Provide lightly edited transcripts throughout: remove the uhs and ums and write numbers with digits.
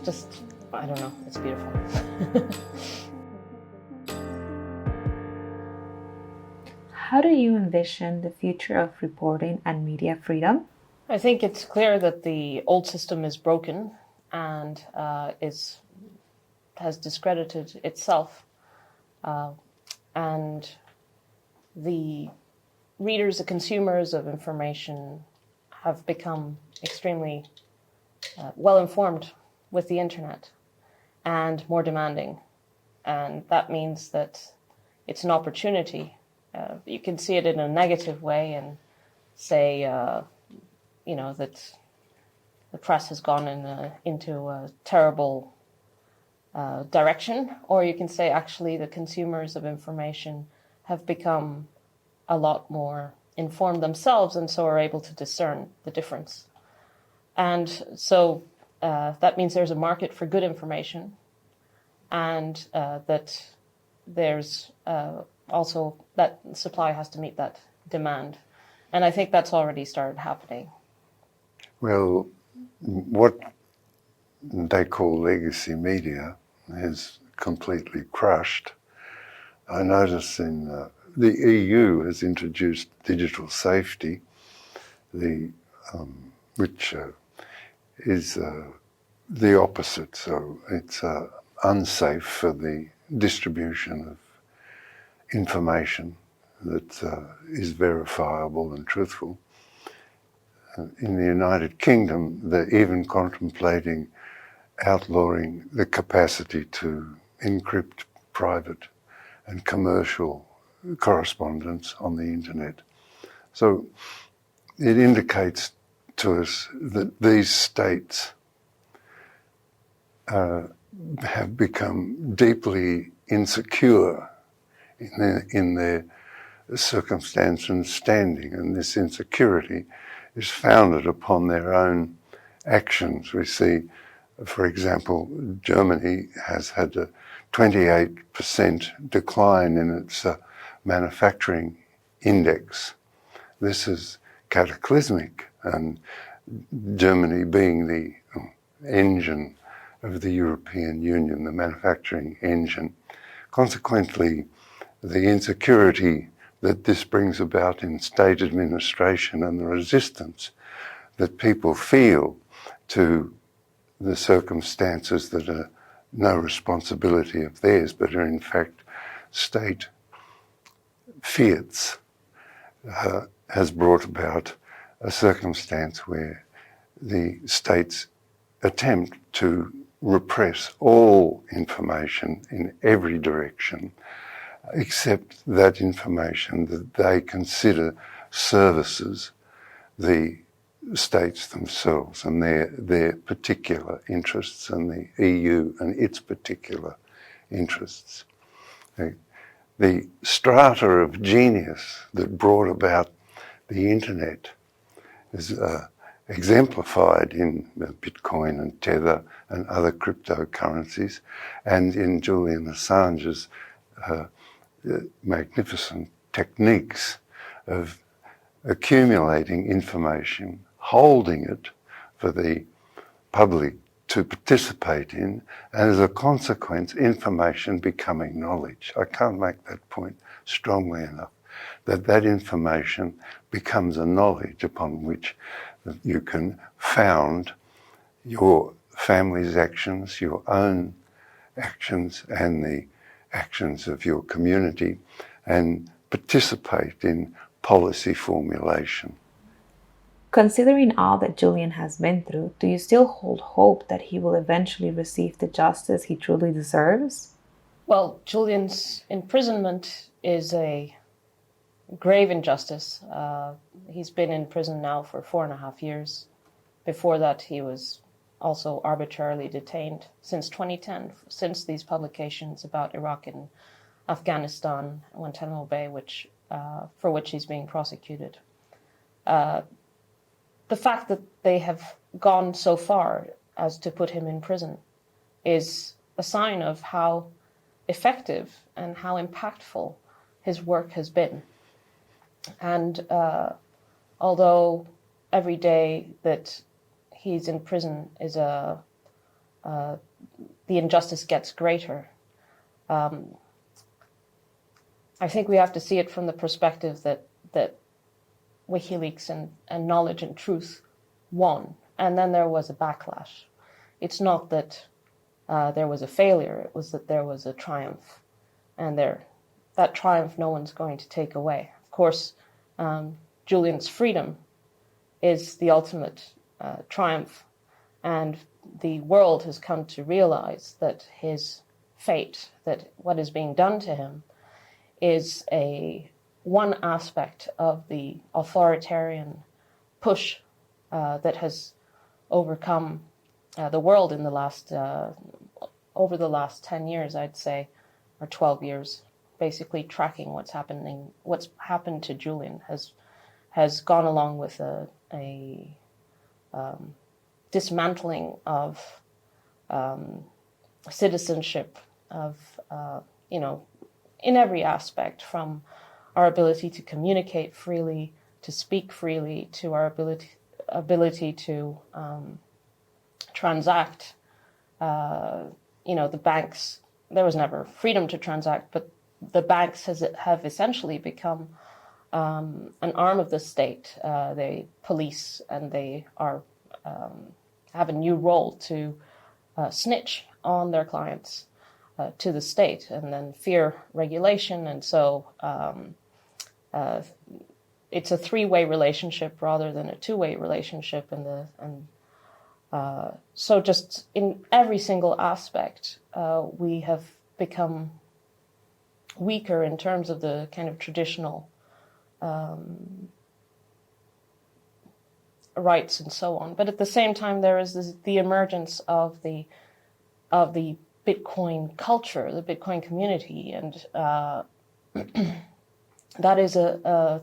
just, I don't know, it's beautiful. How do you envision the future of reporting and media freedom? I think it's clear that the old system is broken and has discredited itself. And the readers, the consumers of information have become extremely well-informed with the internet and more demanding. And that means that it's an opportunity. You can see it in a negative way and say, that the press has gone into a terrible direction, or you can say actually the consumers of information have become a lot more informed themselves and so are able to discern the difference. And so that means there's a market for good information, and that there's also that supply has to meet that demand. And I think that's already started happening. Well, what they call legacy media is completely crushed. I notice in the EU has introduced digital safety, which is the opposite. So it's unsafe for the distribution of information that is verifiable and truthful. In the United Kingdom, they're even contemplating outlawing the capacity to encrypt private and commercial correspondence on the internet. So it indicates to us that these states have become deeply insecure in their circumstance and standing, and this insecurity is founded upon their own actions. We see, for example, Germany has had a 28% decline in its manufacturing index. This is cataclysmic, and Germany being the engine of the European Union, the manufacturing engine. Consequently, the insecurity that this brings about in state administration and the resistance that people feel to the circumstances that are no responsibility of theirs, but are in fact state fiats, has brought about a circumstance where the states attempt to repress all information in every direction, except that information that they consider services the states themselves and their particular interests, and the EU and its particular interests. The strata of genius that brought about the internet is exemplified in Bitcoin and Tether and other cryptocurrencies, and in Julian Assange's magnificent techniques of accumulating information, holding it for the public to participate in, and as a consequence, information becoming knowledge. I can't make that point strongly enough, that information becomes a knowledge upon which you can found your family's actions, your own actions, and the actions of your community, and participate in policy formulation. Considering all that Julian has been through, do you still hold hope that he will eventually receive the justice he truly deserves? Well, Julian's imprisonment is a grave injustice. He's been in prison now for 4.5 years. Before that, he was also arbitrarily detained since 2010, since these publications about Iraq and Afghanistan, Guantanamo Bay, for which he's being prosecuted. The fact that they have gone so far as to put him in prison is a sign of how effective and how impactful his work has been. And although every day that he's in prison is a the injustice gets greater. I think we have to see it from the perspective that WikiLeaks and Knowledge and Truth won, and then there was a backlash. It's not that there was a failure, it was that there was a triumph, and that triumph no one's going to take away. Of course, Julian's freedom is the ultimate triumph, and the world has come to realize that his fate, that what is being done to him, is one aspect of the authoritarian push that has overcome the world in the last over the last 10 years, I'd say, or 12 years. Basically, tracking what's happened to Julian has gone along with a dismantling of citizenship, of in every aspect, from our ability to communicate freely, to speak freely, to our ability to transact. The banks, there was never freedom to transact, but the banks have essentially become an arm of the state. They police, and they have a new role to snitch on their clients to the state, and then fear regulation. And so it's a three-way relationship rather than a two-way relationship. So just in every single aspect, we have become weaker in terms of the kind of traditional rights and so on. But at the same time, there is the emergence of the Bitcoin culture, the Bitcoin community, and that is a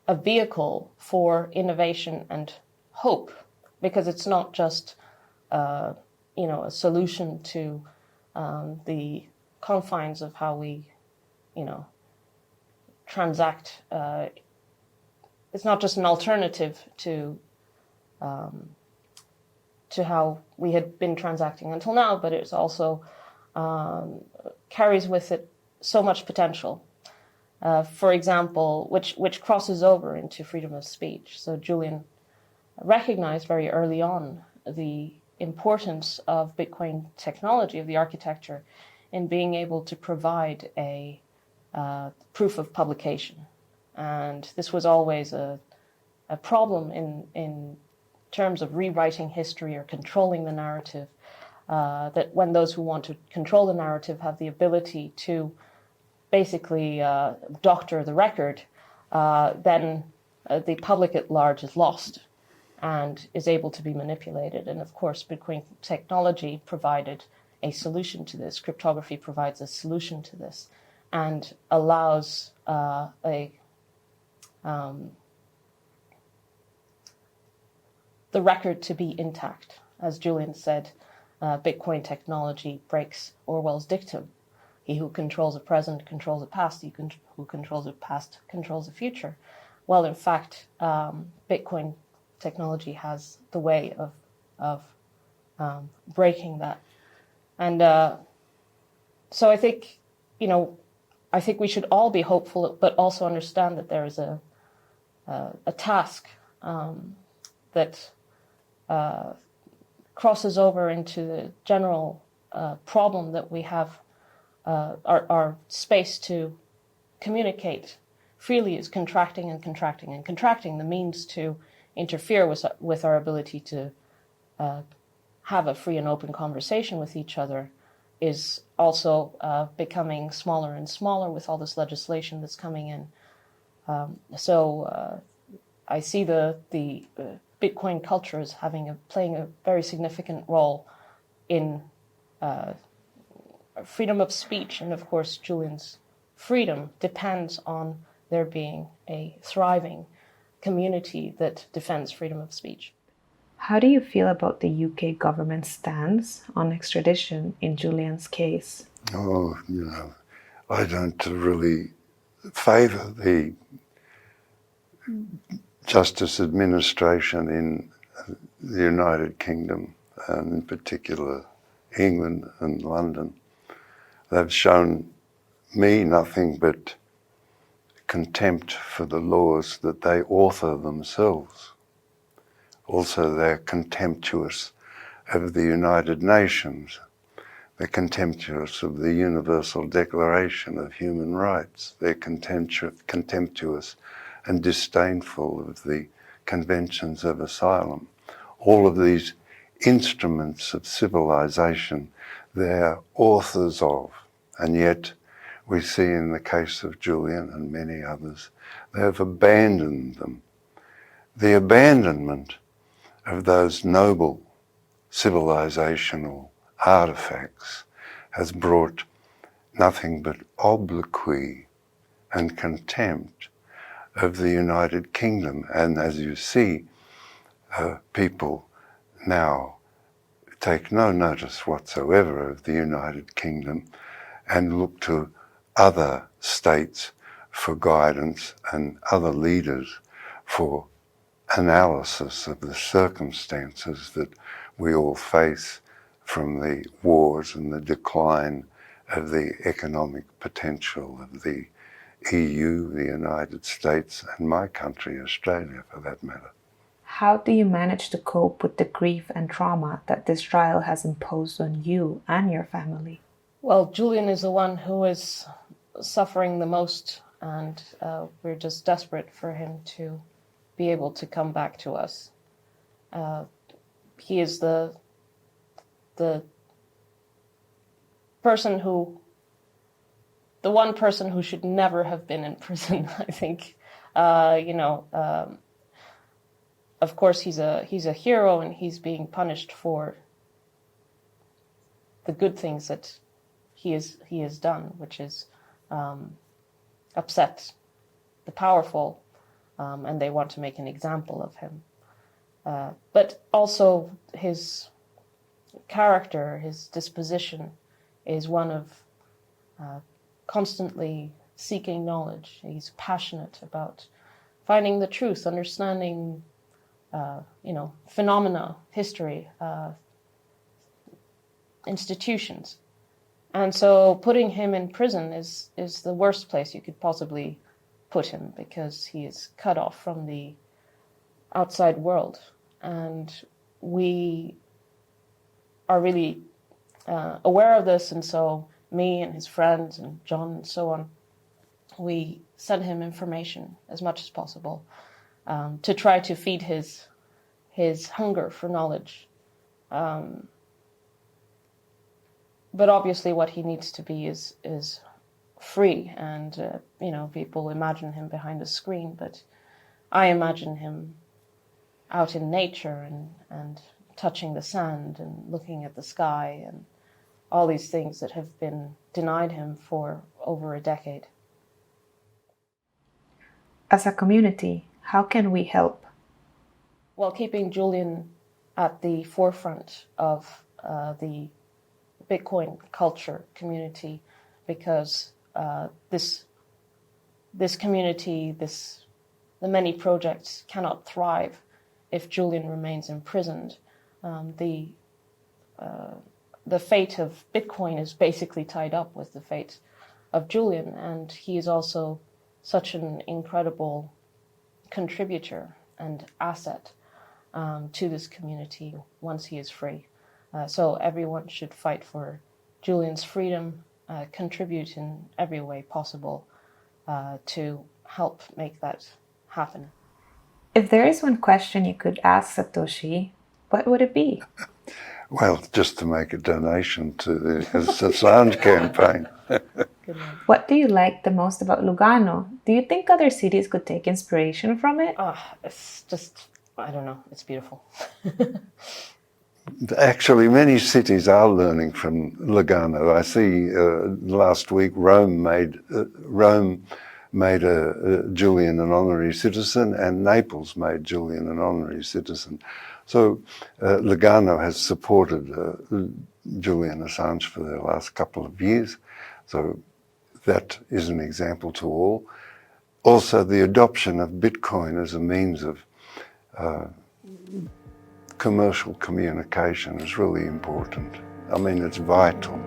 vehicle for innovation and hope, because it's not just a solution to the confines of how we transact. It's not just an alternative to how we had been transacting until now, but it's also carries with it so much potential. For example, which crosses over into freedom of speech. So Julian recognized very early on the importance of Bitcoin technology, of the architecture, in being able to provide a proof of publication. And this was always a problem in terms of rewriting history or controlling the narrative, that when those who want to control the narrative have the ability to basically doctor the record, then the public at large is lost and is able to be manipulated. And of course, Bitcoin technology provided a solution to this. Cryptography provides a solution to this and allows the record to be intact. As Julian said, Bitcoin technology breaks Orwell's dictum. He who controls the present controls the past. He who controls the past controls the future. Well, in fact, Bitcoin technology has the way of breaking that. And so I think, we should all be hopeful, but also understand that there is a task that crosses over into the general problem that we have. Our space to communicate freely is contracting and contracting and contracting. The means to interfere with our ability to have a free and open conversation with each other is also becoming smaller and smaller with all this legislation that's coming in. So I see the Bitcoin culture as playing a very significant role in freedom of speech. And of course, Julian's freedom depends on there being a thriving community that defends freedom of speech. How do you feel about the UK government's stance on extradition in Julian's case? Oh, I don't really favour the justice administration in the United Kingdom. and in particular England and London, they've shown me nothing but contempt for the laws that they author themselves. Also, they're contemptuous of the United Nations. They're contemptuous of the Universal Declaration of Human Rights. They're contemptuous and disdainful of the conventions of asylum. All of these instruments of civilization, they're authors of, and yet we see in the case of Julian and many others, they have abandoned them. The abandonment of those noble civilizational artifacts has brought nothing but obloquy and contempt of the United Kingdom. And as you see, people now take no notice whatsoever of the United Kingdom and look to other states for guidance and other leaders for analysis of the circumstances that we all face, from the wars and the decline of the economic potential of the EU, the United States, and my country, Australia, for that matter. How do you manage to cope with the grief and trauma that this trial has imposed on you and your family? Well, Julian is the one who is suffering the most, and we're just desperate for him to be able to come back to us. He is the one person who should never have been in prison, I think. Of course, he's a hero, and he's being punished for the good things that he has done, which is upset the powerful, and they want to make an example of him. But also his character, his disposition, is one of constantly seeking knowledge. He's passionate about finding the truth, understanding phenomena, history, institutions. And so putting him in prison is the worst place you could possibly put him, because he is cut off from the outside world. And we are really aware of this, and so me and his friends and John and so on, we send him information as much as possible to try to feed his hunger for knowledge. But obviously what he needs to be is free, and people imagine him behind a screen, but I imagine him out in nature and touching the sand and looking at the sky and all these things that have been denied him for over a decade. As a community, how can we help? Well, keeping Julian at the forefront of the Bitcoin culture community, because this community, the many projects cannot thrive if Julian remains imprisoned. The fate of Bitcoin is basically tied up with the fate of Julian, and he is also such an incredible contributor and asset to this community once he is free. So everyone should fight for Julian's freedom, contribute in every way possible to help make that happen. If there is one question you could ask Satoshi, what would it be? Well, just to make a donation to the Assange campaign. What do you like the most about Lugano? Do you think other cities could take inspiration from it? It's just, I don't know, it's beautiful. Actually, many cities are learning from Lugano. I see last week Rome made Julian an honorary citizen, and Naples made Julian an honorary citizen. So Lugano has supported Julian Assange for the last couple of years. So that is an example to all. Also, the adoption of Bitcoin as a means of commercial communication is really important. I mean, it's vital.